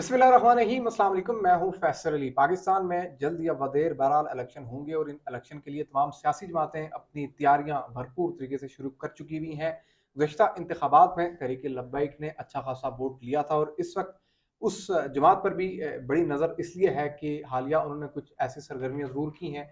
बिस्मिल्लाहिर्रहमानिर्रहीम, अस्सलाम वालेकुम। मैं हूं फैसल अली। पाकिस्तान में जल्द या वदेर बहरहाल इलेक्शन होंगे और इन इलेक्शन के लिए तमाम सियासी जमातें अपनी तैयारियां भरपूर तरीके से शुरू कर चुकी हुई हैं। गुज़श्ता इंतखाबात में तहरीक लब्बैक ने अच्छा खासा वोट लिया था और इस वक्त उस जमात पर भी बड़ी नज़र इसलिए है कि हालिया उन्होंने कुछ ऐसी सरगर्मियाँ ज़रूर की हैं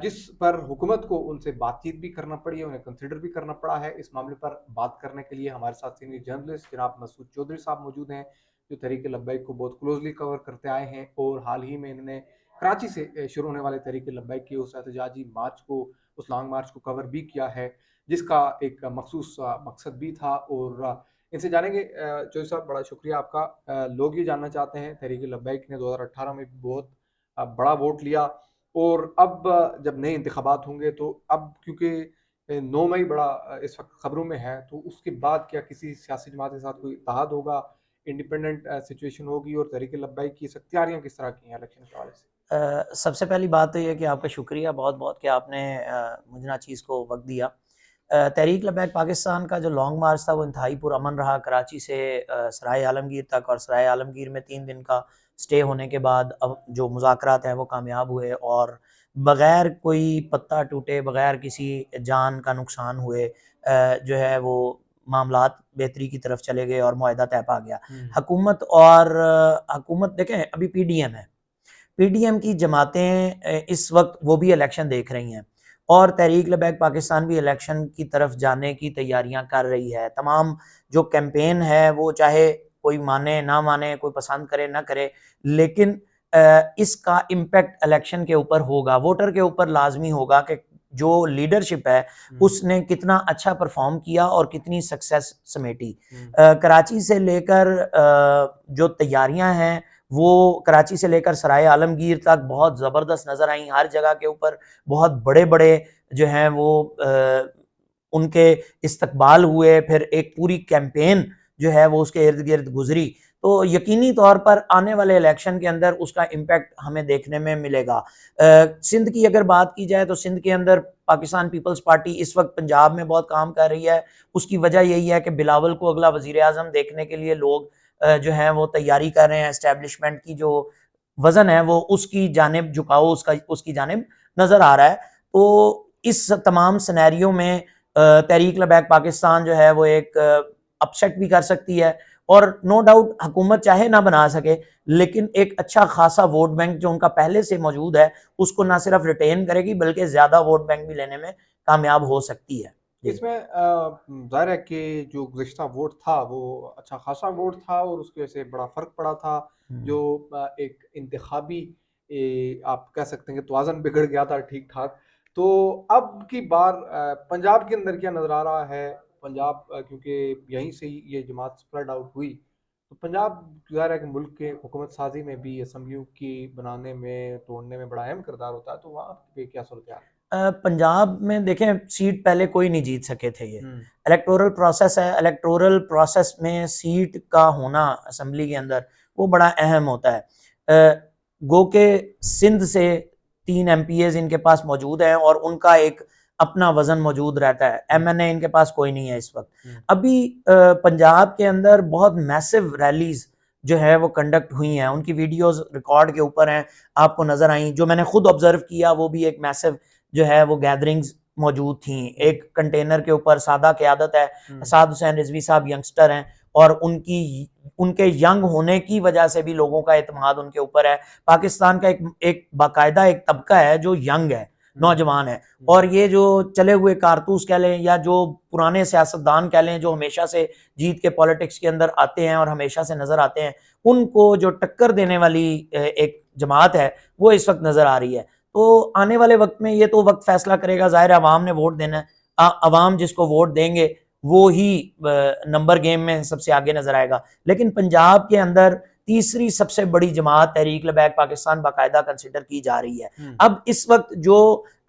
जिस पर हुकूमत को उनसे बातचीत भी करना पड़ी है, उन्हें कंसिडर भी करना पड़ा है। इस मामले पर बात करने के लिए हमारे साथ सीनियर जर्नलिस्ट जनाब मसूद चौधरी साहब मौजूद हैं, जो तहरीक लब्बैक को बहुत क्लोजली कवर करते आए हैं और हाल ही में इन्होंने कराची से शुरू होने वाले तहरीक लब्बैक के उस एहतजाजी मार्च को, उस लॉन्ग मार्च को कवर भी किया है, जिसका एक मखसूस मकसद भी था। और इनसे जानेंगे चौधरी साहब, बड़ा शुक्रिया आपका। लोग ये जानना चाहते हैं, तहरीक लब्बैक ने 2018 में भी बहुत बड़ा वोट लिया और अब जब नए इंतखाबात होंगे तो अब क्योंकि 9 मई बड़ा इस वक्त खबरों में है, तो उसके बाद क्या किसी सियासी जमात के साथ कोई इत्तेहाद होगा, इंडिपेंडेंट सिचुएशन होगी और तहरीक लब्बैक की सख्त तैयारियां किस तरह की हैं इलेक्शन के हवाले से? सबसे पहली बात तो ये कि आपका शुक्रिया बहुत-बहुत कि आपने मुझे ना चीज़ को वक़्त दिया। तहरीक लब्बैक पाकिस्तान का जो लॉन्ग मार्च था वो इंतहाई पुरअमन रहा। कराची से सराय आलमगीर तक, और सराय आलमगीर में 3 दिन का स्टे होने के बाद अब जो मुज़ाकरात हैं वो कामयाब हुए और बग़ैर कोई पत्ता टूटे, बग़ैर किसी जान का नुकसान हुए जो है वो मामलात बेहतरी की तरफ चले गए और मुआहिदा तय पा गया। हुकूमत देखें, अभी पीडीएम है। पीडीएम की जमातें इस वक्त वो भी इलेक्शन देख रही हैं और तहरीक लबैक पाकिस्तान भी इलेक्शन की तरफ जाने की तैयारियां कर रही है। तमाम जो कैंपेन है वो चाहे कोई माने ना माने, कोई पसंद करे ना करे, लेकिन इसका इम्पैक्ट इलेक्शन के ऊपर होगा, वोटर के ऊपर लाजमी होगा कि जो लीडरशिप है उसने कितना अच्छा परफॉर्म किया और कितनी सक्सेस समेटी। कराची से लेकर जो तैयारियां हैं वो कराची से लेकर सराय आलमगीर तक बहुत ज़बरदस्त नज़र आई। हर जगह के ऊपर बहुत बड़े-बड़े जो हैं वो उनके इस्तकबाल हुए, फिर एक पूरी कैंपेन जो है वो उसके इर्द-गिर्द गुज़री। तो यकीनी तौर पर आने वाले इलेक्शन के अंदर उसका इम्पैक्ट हमें देखने में मिलेगा। सिंध की अगर बात की जाए तो सिंध के अंदर पाकिस्तान पीपल्स पार्टी इस वक्त पंजाब में बहुत काम कर रही है। उसकी वजह यही है कि बिलावल को अगला वज़ीर-ए-आज़म देखने के लिए लोग जो है वो तैयारी कर रहे हैं। एस्टेब्लिशमेंट की जो वजन है वो उसकी जानिब झुकाव उसकी जानिब नजर आ रहा है। तो इस तमाम सिनेरियो में तहरीक लबैक पाकिस्तान जो है वो एक अपसेट भी कर सकती है और नो डाउट हुकूमत चाहे ना बना सके, लेकिन एक अच्छा खासा वोट बैंक जो उनका पहले से मौजूद है उसको ना सिर्फ रिटेन करेगी बल्कि ज्यादा वोट बैंक भी लेने में कामयाब हो सकती है। जी। इसमें ज़ाहिर है कि जो गुज़िश्ता वोट था वो अच्छा खासा वोट था और उसकी वजह से बड़ा फ़र्क पड़ा था। जो एक इंतखाबी आप कह सकते हैं कि तवाज़ुन बिगड़ गया था ठीक-ठाक। तो अब की बार पंजाब के अंदर क्या नज़र आ रहा है? पंजाब क्योंकि यहीं से ही ये जमात स्प्रेड आउट हुई, तो पंजाब ज़ाहिर है कि मुल्क के हुकूमत साज़ी में भी, असेंबलियों की बनाने में, तोड़ने में बड़ा अहम किरदार होता है, तो वहाँ पे क्या सूरत-ए-हाल है? पंजाब में देखें, सीट पहले कोई नहीं जीत सके थे। ये हुँ। इलेक्टोरल प्रोसेस है। इलेक्टोरल प्रोसेस में सीट का होना असेंबली के अंदर वो बड़ा अहम होता है। गो के सिंध से 3 MPs इनके पास मौजूद हैं और उनका एक अपना वजन मौजूद रहता है। MNA इनके पास कोई नहीं है इस वक्त। अभी पंजाब के अंदर बहुत मैसिव रैलीज जो है वो कंडक्ट हुई हैं, उनकी वीडियोस रिकॉर्ड के ऊपर हैं, आपको नजर आई। जो मैंने खुद ऑब्जर्व किया वो भी एक मैसिव जो है वो गैदरिंग्स मौजूद थी। एक कंटेनर के ऊपर सादा क़यादत है, साद हुसैन रिजवी साहब यंगस्टर हैं और उनके यंग होने की वजह से भी लोगों का एतमाद उनके ऊपर है। पाकिस्तान का एक बाकायदा एक तबका है जो यंग है, नौजवान है, और ये जो चले हुए कारतूस कह लें या जो पुराने सियासतदान कह लें जो हमेशा से जीत के पॉलिटिक्स के अंदर आते हैं और हमेशा से नजर आते हैं, उनको जो टक्कर देने वाली एक जमात है वो इस वक्त नजर आ रही है। तो आने वाले वक्त में ये तो वक्त फैसला करेगा। ज़ाहिर है अवाम ने वोट देना है। अवाम जिसको वोट देंगे वो ही नंबर गेम में सबसे आगे नजर आएगा। लेकिन पंजाब के अंदर तीसरी सबसे बड़ी जमात तहरीक लबैक पाकिस्तान बाकायदा कंसिडर की जा रही है। अब इस वक्त जो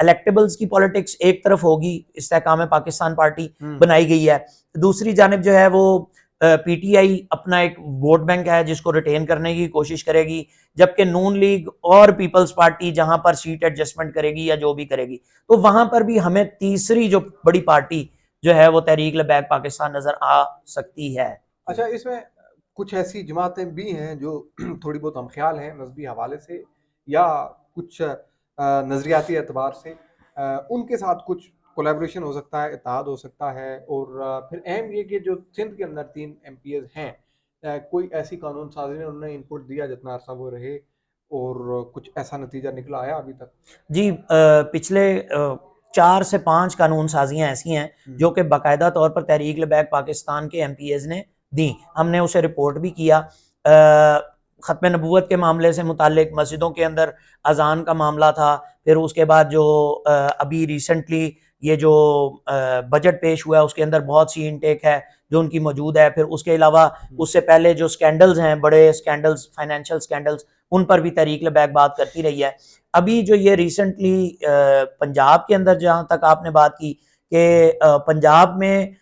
इलेक्टेबल्स की पॉलिटिक्स एक तरफ होगी, इस्तेहकाम पाकिस्तान पार्टी बनाई गई है, दूसरी जानब जो है वो पीटीआई अपना एक वोट बैंक है जिसको रिटेन करने की कोशिश करेगी, जबकि नून लीग और पीपल्स पार्टी जहां पर सीट एडजस्टमेंट करेगी या जो भी करेगी, तो वहां पर भी हमें तीसरी जो बड़ी पार्टी जो है वो तहरीक लबैक पाकिस्तान नजर आ सकती है। अच्छा, इसमें कुछ ऐसी जमातें भी हैं जो थोड़ी बहुत हमख्याल हैं मजहबी हवाले से या कुछ नज़रियाती एतबार से, उनके साथ कुछ कोलैबोरेशन हो सकता है, इत्तेहाद हो सकता है। और फिर अहम ये कि जो सिंध के अंदर 3 एमपीएज़ हैं, कोई ऐसी कानून साज़ी में उन्होंने इनपुट दिया जितना अरसा वो रहे, और कुछ ऐसा नतीजा निकला आया अभी तक? जी, पिछले 4 से 5 कानून साजियाँ ऐसी हैं जो कि बाकायदा तौर पर तहरीक-ए-लिबाक पाकिस्तान के एमपीएज़ ने दी। हमने उसे रिपोर्ट भी किया। ख़त्म नबूवत के मामले से मुताल्लिक मस्जिदों के अंदर अज़ान का मामला था। फिर उसके बाद जो अभी रिसेंटली ये जो बजट पेश हुआ है उसके अंदर बहुत सी इनटेक है जो उनकी मौजूद है। फिर उसके अलावा उससे पहले जो स्कैंडल्स हैं, बड़े स्कैंडल्स, फाइनेंशियल स्कैंडल्स, उन पर भी तहरीक-ए-लिबाक बात करती रही है। अभी जो ये रिसेंटली पंजाब के अंदर जहाँ तक आपने बात की कि पंजाब में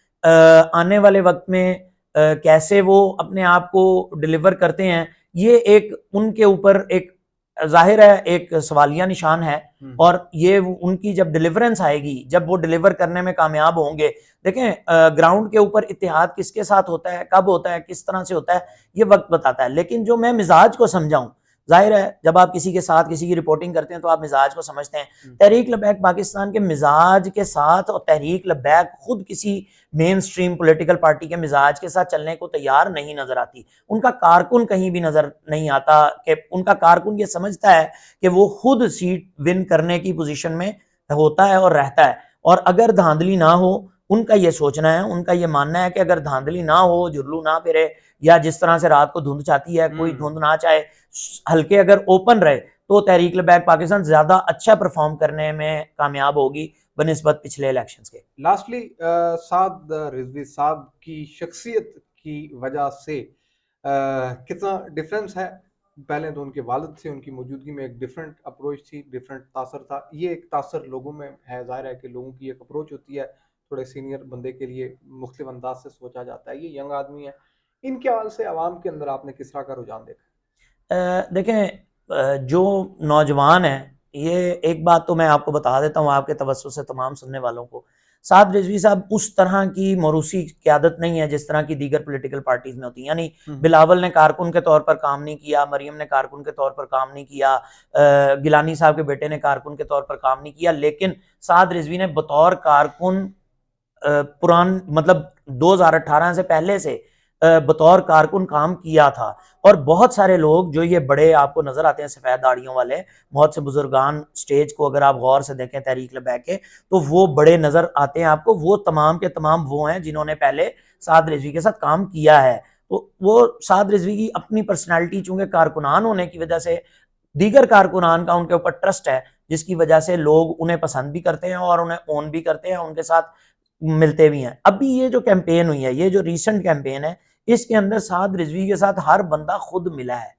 आने वाले वक्त में कैसे वो अपने आप को डिलीवर करते हैं, ये एक उनके ऊपर एक जाहिर है एक सवालिया निशान है। और ये उनकी जब डिलीवरेंस आएगी, जब वो डिलीवर करने में कामयाब होंगे, देखें ग्राउंड के ऊपर इत्तेहाद किसके साथ होता है, कब होता है, किस तरह से होता है, ये वक्त बताता है। लेकिन जो मैं मिजाज को समझाऊं, जाहिर है जब आप किसी के साथ किसी की रिपोर्टिंग करते हैं तो आप मिजाज को समझते हैं। तहरीक लबैक पाकिस्तान के मिजाज के साथ, और तहरीक लबैक खुद किसी मेन स्ट्रीम पॉलिटिकल पार्टी के मिजाज के साथ चलने को तैयार नहीं नजर आती। उनका कारकुन कहीं भी नजर नहीं आता कि उनका कारकुन ये समझता है कि वो खुद सीट विन करने की पोजीशन में होता है और रहता है। और अगर धांधली ना हो, उनका ये सोचना है, उनका ये मानना है कि अगर धांधली ना हो, जुर्लू ना फिरे, या जिस तरह से रात को धुंध चाहती है कोई धुंध ना चाहे, हल्के अगर ओपन रहे, तो तहरीक लबैक पाकिस्तान ज्यादा अच्छा परफॉर्म करने में कामयाब होगी बनिस्बत पिछले इलेक्शंस के। लास्टली साद रिजवी साहब की शख्सियत की वजह से कितना डिफरेंस है? पहले तो उनके वालिद से उनकी मौजूदगी में एक डिफरेंट अप्रोच थी, डिफरेंट तासर था। ये एक तासर लोगों में है, ज़ाहिर है कि लोगों की एक अप्रोच होती है, थोड़े सीनियर बंदे के लिए मुख्तलिफ अंदाज से सोचा जाता है। ये यंग आदमी है, इनके हवाल से आवाम के अंदर आपने किस तरह का रुझान देखा? देखें जो नौजवान है, ये एक बात तो मैं आपको बता देता हूँ आपके तवज्जुह से तमाम सुनने वालों को, साद रिजवी साहब उस तरह की मरूसी क़यादत नहीं है जिस तरह की दीगर पॉलिटिकल पार्टीज में होती है। यानी बिलावल ने कारकुन के तौर पर काम नहीं किया, मरियम ने कारकुन के तौर पर काम नहीं किया, गिलानी साहब के बेटे ने कारकुन के तौर पर काम नहीं किया, लेकिन साद रिजवी ने बतौर कारकुन पुरान मतलब 2018 से पहले से बतौर कारकुन काम किया था। और बहुत सारे लोग जो ये बड़े आपको नजर आते हैं सफेद दाढ़ियों वाले, बहुत से बुजुर्गान स्टेज को अगर आप गौर से देखें तहरीक लबैक के, तो वो बड़े नजर आते हैं आपको, वो तमाम के तमाम वो हैं जिन्होंने पहले साद रिजवी के साथ काम किया है। तो वो साद रिजवी की अपनी पर्सनैलिटी चूंकि कारकुनान होने की वजह से दीगर कारकुनान का उनके ऊपर ट्रस्ट है, जिसकी वजह से लोग उन्हें पसंद भी करते हैं और उन्हें ओन भी करते हैं, उनके साथ मिलते भी हैं। अभी ये जो कैंपेन हुई है, ये जो रिसेंट कैंपेन है, इसके अंदर साद रिजवी के साथ हर बंदा खुद मिला है।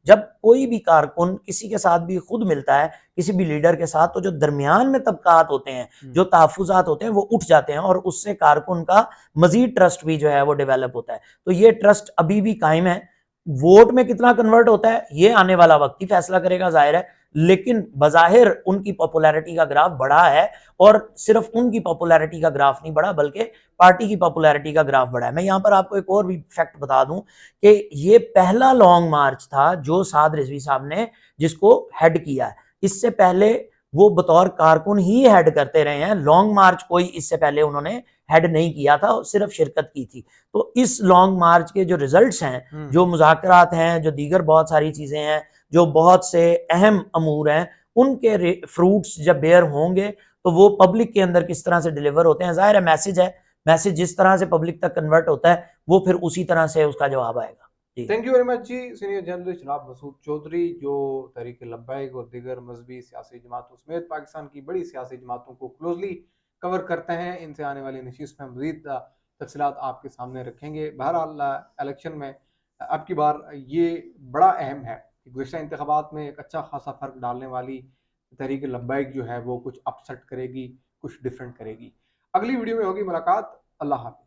जब कोई भी कारकुन किसी के साथ भी खुद मिलता है, किसी भी लीडर के साथ, तो जो दरमियान में तबकात होते हैं, जो तहफुजात होते हैं, वो उठ जाते हैं और उससे कारकुन का मजीद ट्रस्ट भी जो है वो डेवलप होता है। तो ये ट्रस्ट अभी भी कायम है। वोट में कितना कन्वर्ट होता है ये आने वाला वक्त ही फैसला करेगा, जाहिर है। लेकिन बज़ाहिर उनकी पॉपुलैरिटी का ग्राफ बढ़ा है, और सिर्फ उनकी पॉपुलैरिटी का ग्राफ नहीं बढ़ा बल्कि पार्टी की पॉपुलैरिटी का ग्राफ बढ़ा है। मैं यहाँ पर आपको एक और भी फैक्ट बता दूं कि ये पहला लॉन्ग मार्च था जो साद रिजवी साहब ने जिसको हेड किया है। इससे पहले वो बतौर कारकुन ही हेड करते रहे हैं, लॉन्ग मार्च कोई इससे पहले उन्होंने हेड नहीं किया था, सिर्फ शिरकत की थी। तो इस लॉन्ग मार्च के जो रिजल्ट्स हैं, जो मुज़ाकरात हैं, जो दीगर बहुत सारी चीजें हैं, जो बहुत से अहम अमूर हैं, उनके फ्रूट्स जब बेयर होंगे तो वो पब्लिक के अंदर किस तरह से डिलीवर होते हैं, जाहिर है मैसेज है, मैसेज जिस तरह से पब्लिक तक कन्वर्ट होता है वो फिर उसी तरह से उसका जवाब आएगा। जी थैंक यू वेरी मच जी, सीनियर जर्नलिस्ट जनाब मसूद चौधरी, जो तहरीक लब्बैक और दीगर मजहबी सियासी जमातों समेत पाकिस्तान की बड़ी सियासी जमातों को क्लोजली कवर करते हैं। इनसे आने वाली नशिस्त में मज़ीद तफसीलात आपके सामने रखेंगे। बहरहाल इलेक्शन में अब की बार ये बड़ा अहम है कि गुज़श्ता इंतखाबात में एक अच्छा खासा फ़र्क डालने वाली तहरीक लब्बैक जो है वो कुछ अपसेट करेगी, कुछ डिफरेंट करेगी। अगली वीडियो में होगी मुलाकात। अल्लाह हाफ़िज़।